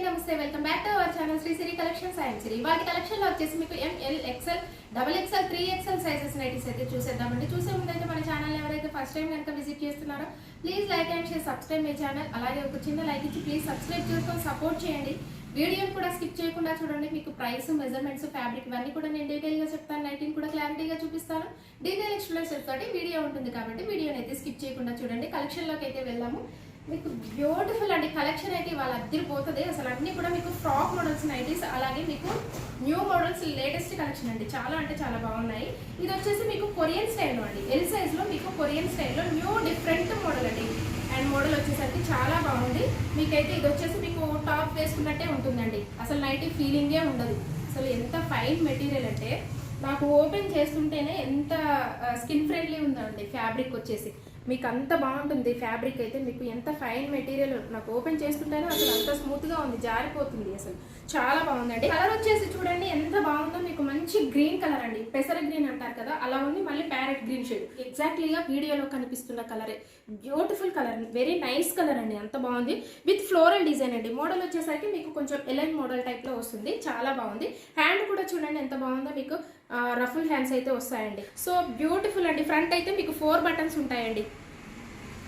నమస్తే welcome back to our channel Shri Siri collections and Siri వాటి collection లో వచ్చేసి మీకు ML XL double XL 3XL sizes nighties అయితే చూసేద్దామండి. చూసే ముందు అయితే మన ఛానల్ ఎవరైతే ఫస్ట్ టైం కనుక విజిట్ చేస్తున్నారో please like and share subscribe my channel. అలాగే ఒక చిన్న లైక్ ఇచ్చి ప్లీజ్ సబ్స్క్రైబ్ చేసుకొని సపోర్ట్ చేయండి. వీడియోని కూడా స్కిప్ చేయకుండా చూడండి. మీకు ప్రైస్, మెజర్మెంట్స్, ఫ్యాబ్రిక్ ఇవన్నీ కూడా నేను డీటెయిల్ గా చెప్తాను. నైటింగ్ కూడా క్లారిటీగా చూపిస్తాను. డీటెయిల్ ఎక్స్ప్లెనేషన్ తోటి వీడియో ఉంటుంది కాబట్టి వీడియోని అయితే స్కిప్ చేయకుండా చూడండి. కలెక్షన్ లోకి అయితే వెళ్దాము. మీకు బ్యూటిఫుల్ అండి కలెక్షన్ అయితే వాళ్ళ అద్దరిపోతుంది. అసలు అన్ని కూడా మీకు ఫ్రాక్ మోడల్స్ నైటీస్, అలాగే మీకు న్యూ మోడల్స్ లేటెస్ట్ కలెక్షన్ అండి. చాలా అంటే చాలా బాగున్నాయి. ఇది వచ్చేసి మీకు కొరియన్ స్టైల్లో అండి, ఎల్ సైజ్ లో మీకు కొరియన్ స్టైల్లో న్యూ డిఫరెంట్ మోడల్ అండి. అండ్ మోడల్ వచ్చేసరికి చాలా బాగుంది. మీకైతే ఇది వచ్చేసి మీకు టాప్ వేసుకున్నట్టే ఉంటుందండి. అసలు నైటీ ఫీలింగే ఉండదు. అసలు ఎంత ఫైన్ మెటీరియల్ అంటే నాకు ఓపెన్ చేస్తుంటేనే ఎంత స్కిన్ ఫ్రెండ్లీ ఉందండి. ఫ్యాబ్రిక్ వచ్చేసి మీకు అంత బాగుంటుంది. ఫ్యాబ్రిక్ అయితే మీకు ఎంత ఫైన్ మెటీరియల్, నాకు ఓపెన్ చేస్తుంటేనే అసలు అంత స్మూత్ గా ఉంది, జారిపోతుంది. అసలు చాలా బాగుందండి. కలర్ వచ్చేసి చూడండి ఎంత బాగుందో. మీకు మంచి గ్రీన్ కలర్ అండి, పెసర గ్రీన్ అంటారు కదా అలా ఉంది. మళ్ళీ ప్యారెట్ గ్రీన్ షేడ్ ఎగ్జాక్ట్లీగా వీడియోలో కనిపిస్తున్న కలరే. Beautiful colour, very nice colour అండి. అంత బాగుంది. విత్ ఫ్లోరల్ డిజైన్ అండి. మోడల్ వచ్చేసరికి మీకు కొంచెం ఎలైన్ మోడల్ టైప్ లో వస్తుంది. చాలా బాగుంది. హ్యాండ్ కూడా చూడండి ఎంత బాగుందో. మీకు రఫుల్ హ్యాండ్స్ అయితే వస్తాయండి. సో బ్యూటిఫుల్ అండి. ఫ్రంట్ అయితే మీకు 4 బటన్స్ ఉంటాయండి.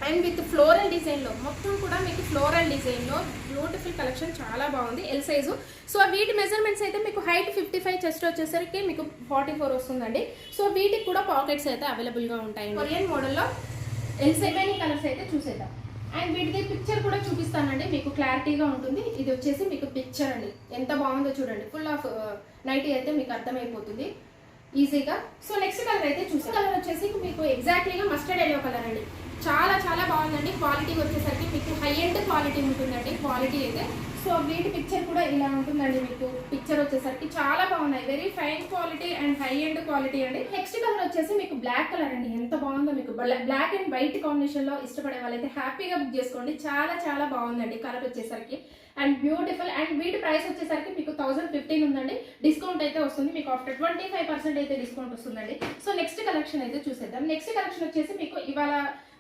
అండ్ విత్ ఫ్లోరల్ డిజైన్లో మొత్తం కూడా మీకు ఫ్లోరల్ డిజైన్లో బ్యూటిఫుల్ కలెక్షన్ చాలా బాగుంది. L size. సో వీటి మెజర్మెంట్స్ అయితే మీకు హైట్ 55, చెస్ట్ వచ్చేసరికి మీకు 44 వస్తుందండి. సో వీటికి కూడా పాకెట్స్ అయితే అవైలబుల్గా ఉంటాయి. కొరియన్ మోడల్లో ఎల్ సైజ్ కలర్స్ అయితే చూసేద్దాం. అండ్ వీటికి పిక్చర్ కూడా చూపిస్తానండి, మీకు క్లారిటీగా ఉంటుంది. ఇది వచ్చేసి మీకు పిక్చర్ అండి, ఎంత బాగుందో చూడండి. ఫుల్ ఆఫ్ నైటీ అయితే మీకు అర్థమైపోతుంది ఈజీగా. సో నెక్స్ట్ కలర్ అయితే చూసే కలర్ వచ్చేసి మీకు ఎగ్జాక్ట్లీగా మస్టర్డ్ ఎల్లో కలర్ అండి. చాలా చాలా బాగుందండి. క్వాలిటీ వచ్చేసరికి మీకు హై ఎండ్ క్వాలిటీ ఉంటుందండి. క్వాలిటీ అయితే సో వీటి పిక్చర్ కూడా ఇలా ఉంటుందండి. మీకు పిక్చర్ వచ్చేసరికి చాలా బాగున్నాయి. Very fine quality and high end quality అండి. నెక్స్ట్ కలర్ వచ్చేసి మీకు బ్లాక్ కలర్ అండి. ఎంత బాగుందో. మీకు బ్లాక్ అండ్ వైట్ కాంబినేషన్ లో ఇష్టపడే వాళ్ళైతే హ్యాపీగా బుక్ చేసుకోండి. చాలా చాలా బాగుందండి కలర్ వచ్చేసరికి. And beautiful. అండ్ వీటి ప్రైస్ వచ్చేసరికి మీకు 1015 ఉందండి. డిస్కౌంట్ అయితే వస్తుంది మీకు. ఆఫ్టర్ 25% అయితే డిస్కౌంట్ వస్తుందండి. సో నెక్స్ట్ కలెక్షన్ అయితే చూసేద్దాం. నెక్స్ట్ కలెక్షన్ వచ్చేసి మీకు ఇవాళ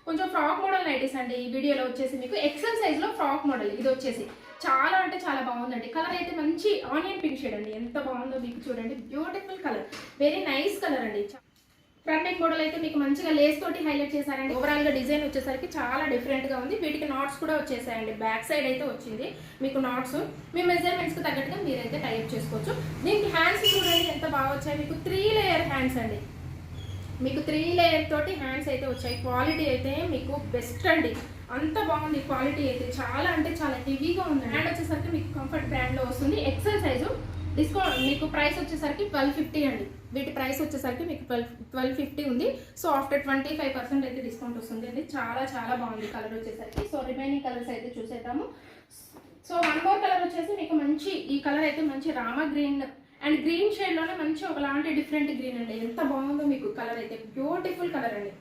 కొంచెం ఫ్రాక్ మోడల్ నైటీస్ అండి. ఈ వీడియోలో వచ్చేసి మీకు ఎక్సెల్ సైజ్ లో ఫ్రాక్ మోడల్ ఇది వచ్చేసి చాలా అంటే చాలా బాగుందండి. కలర్ అయితే మంచి ఆనియన్ పింక్ షేడ్ అండి. ఎంత బాగుందో మీకు చూడండి. Beautiful colour, very nice colour అండి. ఫ్రంట్ నెక్ మోడల్ అయితే మీకు మంచిగా లేస్ తోటి హైలైట్ చేశారండి. ఓవరాల్ గా డిజైన్ వచ్చేసరికి చాలా డిఫరెంట్ గా ఉంది. వీటికి నాట్స్ కూడా వచ్చేసాయండి. బ్యాక్ సైడ్ అయితే వచ్చింది మీకు నాట్స్. మీ మెజర్మెంట్స్ కి తగ్గట్టుగా మీరైతే టైప్ చేసుకోవచ్చు. దీనికి హ్యాండ్స్ చూడండి ఎంత బాగా వచ్చాయి. మీకు 3 లేయర్ హ్యాండ్స్ అండి. మీకు 3 లేయర్ తోటి హ్యాండ్స్ అయితే వచ్చాయి. క్వాలిటీ అయితే మీకు బెస్ట్ అండి. అంత బాగుంది క్వాలిటీ అయితే. చాలా అంటే చాలా హెవీగా ఉంది. హ్యాండ్ వచ్చేసరికి మీకు కంఫర్ట్ బ్రాండ్ లో వస్తుంది. XL size. డిస్కౌంట్ మీకు ప్రైస్ వచ్చేసరికి 1250 అండి. వీటి ప్రైస్ వచ్చేసరికి మీకు 1250 ఉంది. సో ఆఫ్టర్ 25% అయితే డిస్కౌంట్ వస్తుంది అండి. చాలా చాలా బాగుంది కలర్ వచ్చేసరికి. సో రిమైనింగ్ కలర్స్ అయితే చూసేద్దాము. సో 1 మోర్ కలర్ వచ్చేసి మీకు మంచి ఈ కలర్ అయితే మంచి Rama green and green shade లోనే మంచి ఒకలాంటి డిఫరెంట్ గ్రీన్ అండి. ఎంత బాగుందో మీకు కలర్ అయితే. బ్యూటిఫుల్ కలర్ అండి.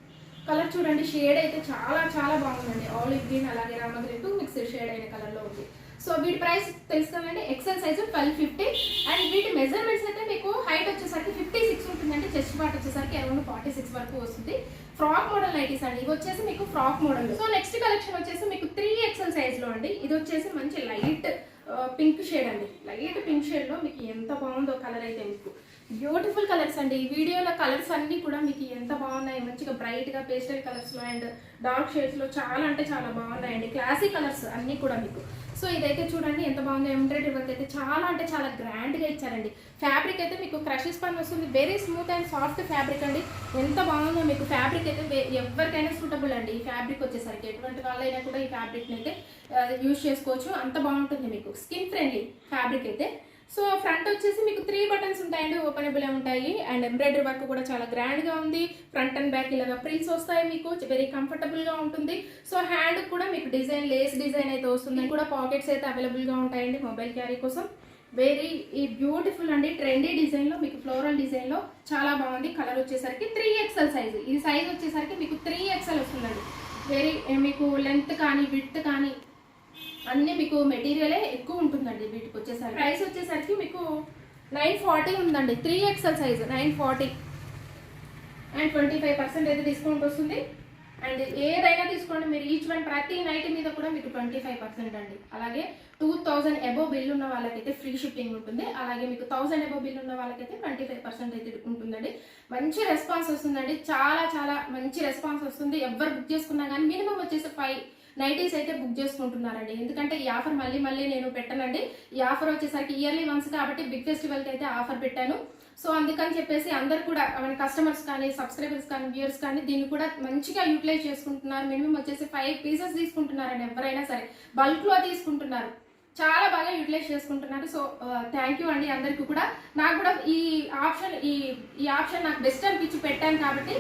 కలర్ చూడండి. షేడ్ అయితే చాలా చాలా బాగుందండి. ఆలివ్ గ్రీన్ అలాగే రామ గ్రీన్ 2 మిక్స్డ్ షేడ్ అయిన కలర్ లో ఉంది. సో వీటి ప్రైస్ తెలుసుకోవాలంటే ఎక్సెల్ సైజు 1250. అండ్ వీటి మెజర్మెంట్స్ అయితే మీకు హైట్ వచ్చేసరికి 56 ఉంటుందండి. చెస్ట్ పార్ట్ వచ్చేసరికి అరౌండ్ 46 వరకు వస్తుంది. ఫ్రాక్ మోడల్ నైటీస్ అండి. ఇవి వచ్చేసి మీకు frock model. So next collection వచ్చేసి మీకు 3XL సైజ్ లో అండి. ఇది వచ్చేసి మంచి లైట్ పింక్ షేడ్ అండి. లైట్ పింక్ షేడ్ లో మీకు ఎంత బాగుందో కలర్ అయితే. మీకు బ్యూటిఫుల్ కలర్స్ అండి. ఈ వీడియోలో కలర్స్ అన్ని కూడా మీకు ఎంత బాగున్నాయి. మంచిగా బ్రైట్ గా పేస్టల్ కలర్స్ లో అండ్ డార్క్ షేడ్స్ లో చాలా అంటే చాలా బాగున్నాయండి. క్లాసిక్ కలర్స్ అన్ని కూడా మీకు. సో ఇదైతే చూడండి ఎంత బాగుందో. ఎంబ్రాయిడరీ వర్క్ అయితే చాలా అంటే చాలా గ్రాండ్ గా ఇచ్చారండి. ఫ్యాబ్రిక్ అయితే మీకు క్రషెస్ పని వస్తుంది. Very smooth and soft fabric అండి. ఎంత బాగుందో మీకు. ఫ్యాబ్రిక్ అయితే ఎవరికైనా సూటబుల్ అండి. ఈ ఫ్యాబ్రిక్ వచ్చేసరికి ఎటువంటి వాళ్ళైనా కూడా ఈ ఫ్యాబ్రిక్ అయితే యూజ్ చేసుకోవచ్చు. అంత బాగుంటుంది మీకు. స్కిన్ ఫ్రెండ్లీ ఫ్యాబ్రిక్ అయితే. సో ఫ్రంట్ వచ్చేసి మీకు 3 బటన్స్ ఉంటాయండి. ఓపెనబుల్ ఉంటాయి. అండ్ ఎంబ్రాయిడరీ వర్క్ కూడా చాలా గ్రాండ్ గా ఉంది. ఫ్రంట్ అండ్ బ్యాక్ ఇలాగా ప్రిల్స్ వస్తాయి మీకు. వెరీ కంఫర్టబుల్ గా ఉంటుంది. సో హ్యాండ్ కూడా మీకు డిజైన్ లేస్ డిజైన్ అయితే వస్తుంది. కూడా పాకెట్స్ అయితే అవైలబుల్ గా ఉంటాయండి మొబైల్ క్యారీ కోసం. వెరీ ఈ బ్యూటిఫుల్ అండి. ట్రెండీ డిజైన్ లో మీకు ఫ్లోరల్ డిజైన్ లో చాలా బాగుంది. కలర్ వచ్చేసరికి 3XL సైజు. ఈ సైజ్ వచ్చేసరికి మీకు 3XL వస్తుందండి. వెరీ మీకు లెంత్ కానీ విడ్త్ కానీ అన్ని మీకు మెటీరియలే ఎక్కువ ఉంటుందండి. వీటికి వచ్చేసరికి ప్రైస్ వచ్చేసరికి మీకు 940 ఉందండి. 3XL సైజు 940 అండ్ 25% అయితే డిస్కౌంట్ వస్తుంది. అండ్ ఏదైనా తీసుకోండి మీరు ఈచ్ వన్ ప్రతి నైట్ మీద కూడా మీకు 25% అండి. అలాగే 2000 అబోవ్ బిల్ ఉన్న వాళ్ళకైతే ఫ్రీ షిప్పింగ్ ఉంటుంది. అలాగే మీకు 1000 అబోవ్ బిల్ ఉన్న వాళ్ళకైతే 25% అయితే ఉంటుందండి. మంచి రెస్పాన్స్ వస్తుందండి, చాలా చాలా మంచి రెస్పాన్స్ వస్తుంది. ఎవరు బుక్ చేసుకున్నా కానీ మినిమం వచ్చేసి 5 నైటీస్ అయితే బుక్ చేసుకుంటున్నారండి. ఎందుకంటే ఈ ఆఫర్ మళ్ళీ నేను పెట్టానండి. ఈ ఆఫర్ వచ్చేసరికి ఇయర్లీ వన్స్ కాబట్టి బిగ్ ఫెస్టివల్కి అయితే ఆఫర్ పెట్టాను. సో అందుకని చెప్పేసి అందరు కూడా మన కస్టమర్స్ కానీ సబ్స్క్రైబర్స్ కానీ వ్యూయర్స్ కానీ దీన్ని కూడా మంచిగా యూటిలైజ్ చేసుకుంటున్నారు. మినిమం వచ్చేసి 5 పీసెస్ తీసుకుంటున్నారండి. ఎవరైనా సరే బల్క్లో తీసుకుంటున్నారు, చాలా బాగా యూటిలైజ్ చేసుకుంటున్నారు. సో థ్యాంక్ యూ అండి అందరికీ కూడా. నాకు కూడా ఈ ఆప్షన్ నాకు బెస్ట్ అనిపించి పెట్టాను కాబట్టి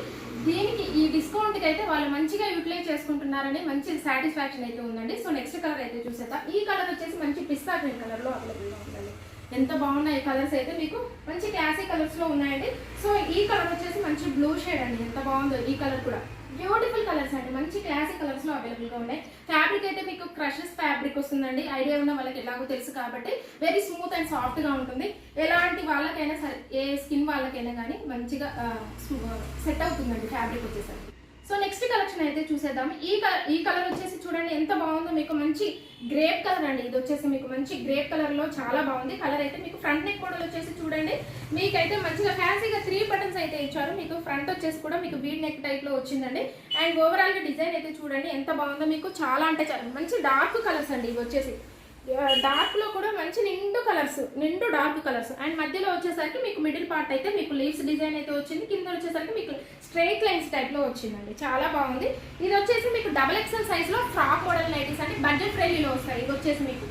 దీనికి ఈ డిస్కౌంట్కి అయితే వాళ్ళు మంచిగా యూటిలైజ్ చేసుకుంటున్నారని మంచి సాటిస్ఫాక్షన్ అయితే ఉందండి. సో నెక్స్ట్ కలర్ అయితే చూసేద్దాం. ఈ కలర్ వచ్చేసి మంచి పిస్తా గ్రీన్ కలర్లో అవైలబుల్గా ఉందండి. ఎంత బాగున్నాయి ఈ కలర్స్ అయితే మీకు మంచి క్లాసిక్ కలర్స్లో ఉన్నాయండి. సో ఈ కలర్ వచ్చేసి మంచి బ్లూ షేడ్ అండి. ఎంత బాగుందో ఈ కలర్ కూడా, బ్యూటిఫుల్ కలర్స్ అండి. మంచి క్లాసిక్ కలర్స్ లో అవైలబుల్ గా ఉన్నాయి. ఫ్యాబ్రిక్ అయితే మీకు క్రషెస్ ఫ్యాబ్రిక్ వస్తుందండి. ఐడియా ఉన్న వాళ్ళకి ఎలాగో తెలుసు కాబట్టి వెరీ స్మూత్ అండ్ సాఫ్ట్ గా ఉంటుంది. ఎలాంటి వాళ్ళకైనా సరే, ఏ స్కిన్ వాళ్ళకైనా కానీ మంచిగా సెట్ అవుతుందండి ఫ్యాబ్రిక్ వచ్చేసరికి. సో నెక్స్ట్ కలెక్షన్ అయితే చూసేద్దాం. ఈ కలర్ వచ్చేసి చూడండి ఎంత బాగుందో, మీకు మంచి గ్రేప్ కలర్ అండి. ఇది వచ్చేసి మీకు మంచి గ్రేప్ కలర్ లో చాలా బాగుంది. కలర్ అయితే మీకు ఫ్రంట్ నెక్ మోడల్ వచ్చేసి చూడండి, మీకైతే మంచిగా ఫ్యాన్సీగా 3 బటన్స్ అయితే ఇచ్చారు. మీకు ఫ్రంట్ వచ్చేసి కూడా మీకు బీడ్ నెక్ టైప్ లో వచ్చిందండి. అండ్ ఓవరాల్ గా డిజైన్ అయితే చూడండి ఎంత బాగుందో, మీకు చాలా అంటే చాలా మంచి డార్క్ కలర్స్ అండి. ఇవి వచ్చేసి డార్క్ లో కూడా మంచి నిండు డార్క్ కలర్స్. అండ్ మధ్యలో వచ్చేసరికి మీకు మిడిల్ పార్ట్ అయితే మీకు లీవ్స్ డిజైన్ అయితే వచ్చింది. కింద వచ్చేసరికి మీకు స్ట్రైట్ లైన్స్ టైప్ లో వచ్చిందండి. చాలా బాగుంది. ఇది వచ్చేసి మీకు XXL సైజ్ లో ఫ్రాక్ మోడల్ నైటీస్ అంటే బడ్జెట్ ఫ్రెండ్లీలో వస్తాయి. ఇది వచ్చేసి మీకు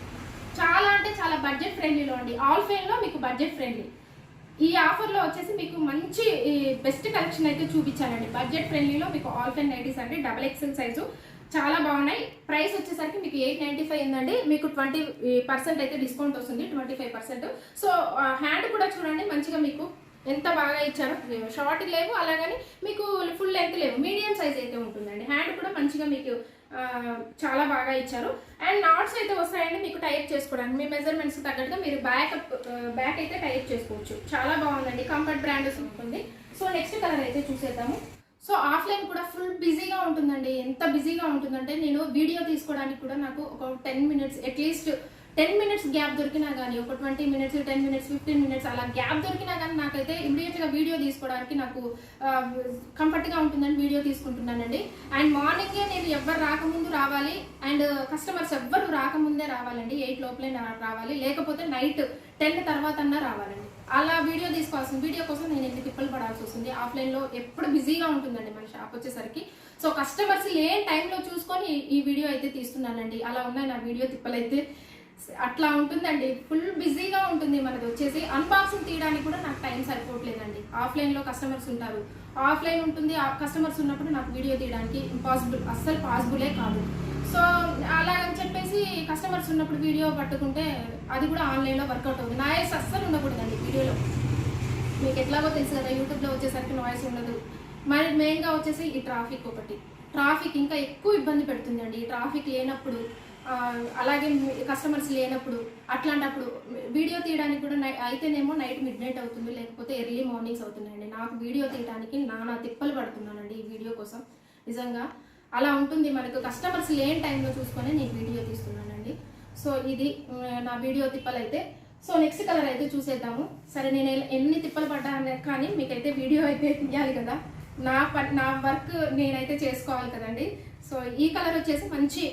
చాలా అంటే చాలా బడ్జెట్ ఫ్రెండ్లీలో అండి. ఆల్ ఫైన్ లో మీకు బడ్జెట్ ఫ్రెండ్లీ. ఈ ఆఫర్ లో వచ్చేసి మీకు మంచి బెస్ట్ కలెక్షన్ అయితే చూపించానండి. బడ్జెట్ ఫ్రెండ్లీలో మీకు ఆల్ ఫైన్ నైటీస్ అంటే XXL సైజు చాలా బాగున్నాయి. ప్రైస్ వచ్చేసరికి మీకు 895 ఉందండి. మీకు 20% అయితే డిస్కౌంట్ వస్తుంది, 25%. సో హ్యాండ్ కూడా చూడండి మంచిగా మీకు ఎంత బాగా ఇచ్చారు. షార్ట్ లేవు, అలాగని మీకు ఫుల్ లెంత్ లేవు, మీడియం సైజ్ అయితే ఉంటుందండి. హ్యాండ్ కూడా మంచిగా మీకు చాలా బాగా ఇచ్చారు. అండ్ నాట్స్ అయితే వస్తాయండి మీకు టైప్ చేసుకోవడానికి. మీ మెజర్మెంట్స్ తగ్గట్టుగా మీరు బ్యాక్ అయితే టైప్ చేసుకోవచ్చు. చాలా బాగుందండి, కంఫర్ట్ బ్రాండ్ ఉంటుంది. సో నెక్స్ట్ కలర్ అయితే చూసేద్దాము. సో ఆఫ్లైన్ కూడా ఫుల్ బిజీగా ఉంటుందండి. ఎంత బిజీగా ఉంటుందంటే నేను వీడియో తీసుకోవడానికి కూడా నాకు ఒక 10 మినిట్స్ అట్లీస్ట్ 10 మినిట్స్ గ్యాప్ దొరికినా కానీ, ఒక 20 మినిట్స్ 10 మినిట్స్ 15 మినిట్స్ అలా గ్యాప్ దొరికినా కానీ నాకైతే ఇమీడియట్గా వీడియో తీసుకోవడానికి నాకు కంఫర్ట్గా ఉంటుందని వీడియో తీసుకుంటున్నానండి. అండ్ మార్నింగే నేను ఎవ్వరు రాకముందు రావాలి, అండ్ కస్టమర్స్ ఎవ్వరు రాకముందే రావాలండి. 8 లోపలే రావాలి, లేకపోతే నైట్ 10 తర్వాత అన్నా రావాలండి. అలా వీడియో తీసుకోవాల్సిన వీడియో కోసం నేను ఎందుకు తిప్పలు పడాల్సి వస్తుంది. ఆఫ్లైన్లో ఎప్పుడు బిజీగా ఉంటుందండి మన షాప్ వచ్చేసరికి. సో కస్టమర్స్ లేని టైంలో చూసుకొని ఈ వీడియో అయితే తీస్తున్నానండి. అలా ఉన్నాయి నా వీడియో తిప్పలైతే. అట్లా ఉంటుందండి, ఫుల్ బిజీగా ఉంటుంది మనది వచ్చేసి. అన్బాక్సింగ్ తీయడానికి కూడా నాకు టైం సరిపోవట్లేదండి. ఆఫ్లైన్లో కస్టమర్స్ ఉంటారు, ఆఫ్లైన్ ఉంటుంది. కస్టమర్స్ ఉన్నప్పుడు నాకు వీడియో తీయడానికి అస్సలు పాసిబులే కాదు. సో అలాగని చెప్పేసి కస్టమర్స్ ఉన్నప్పుడు వీడియో పట్టుకుంటే అది కూడా ఆన్లైన్లో వర్కౌట్ అవుతుంది. నాయిస్ అస్సలు ఉండకూడదండి వీడియోలో. మీకు ఎట్లాగో తెలుసు కదా, యూట్యూబ్లో వచ్చేసరికి నాయిస్ ఉండదు. మరి మెయిన్గా వచ్చేసి ఈ ట్రాఫిక్ ఒకటి. ట్రాఫిక్ ఇంకా ఎక్కువ ఇబ్బంది పెడుతుంది అండి. ఈ ట్రాఫిక్ లేనప్పుడు, అలాగే కస్టమర్స్ లేనప్పుడు, అట్లాంటప్పుడు వీడియో తీయడానికి కూడా అయితేనేమో నైట్ మిడ్నైట్ అవుతుంది, లేకపోతే ఎర్లీ మార్నింగ్స్ అవుతున్నాయండి. నాకు వీడియో తీయడానికి నానా తిప్పలు పడుతున్నానండి ఈ వీడియో కోసం. నిజంగా అలా ఉంటుంది. మనకు కస్టమర్స్ లేని టైంలో చూసుకొని నేను వీడియో తీస్తున్నానండి. సో ఇది నా వీడియో తిప్పలు అయితే. సో నెక్స్ట్ కలర్ అయితే చూసేద్దాము. సరే, నేను ఎన్ని తిప్పలు పడ్డాను కానీ మీకైతే వీడియో అయితే తీయాలి కదా, నా వర్క్ నేనైతే చేసుకోవాలి కదండి. సో ఈ కలర్ వచ్చేసి మంచి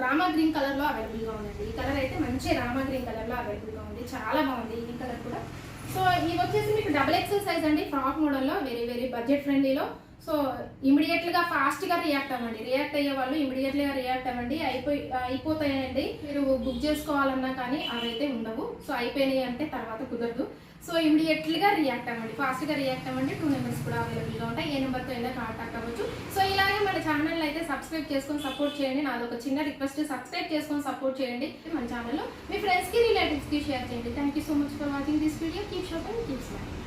రామా గ్రీన్ కలర్లో అవైలబుల్గా ఉందండి. ఈ కలర్ అయితే మంచి రామా గ్రీన్ కలర్లో అవైలబుల్గా ఉంది. చాలా బాగుంది ఈ కలర్ కూడా. సో ఇవి వచ్చేసి మీకు XXL సైజ్ అండి, ఫ్రాక్ మోడల్లో, వెరీ బడ్జెట్ ఫ్రెండ్లీలో. సో ఇమీడియట్గా ఫాస్ట్గా రియాక్ట్ అవ్వండి. రియాక్ట్ అయ్యే వాళ్ళు ఇమీడియట్గా రియాక్ట్ అవ్వండి. అయిపోతాయండి. మీరు బుక్ చేసుకోవాలన్నా కానీ అవైతే ఉండవు. సో అయిపోయినాయి అంటే తర్వాత కుదరదు. సో ఇమీడియట్గా రియాక్ట్ అవ్వండి, ఫాస్ట్గా రియాక్ట్ అవ్వండి. 2 నెంబర్స్ కూడా అవైలబుల్గా ఉంటాయి. ఏ నెంబర్తో అయినా కాంటాక్ట్ అవ్వచ్చు. సో ఇలాగే మన ఛానల్ అయితే సబ్స్క్రైబ్ చేసుకొని సపోర్ట్ చేయండి. నాది ఒక చిన్న రిక్వెస్ట్, సబ్స్క్రైబ్ చేసుకొని సపోర్ట్ చేయండి. మన ఛానల్లో మీ ఫ్రెండ్స్కి రిలేటివ్స్కి షేర్ చేయండి. Thank you so much for watching this video. Keep shopping, keep smiling.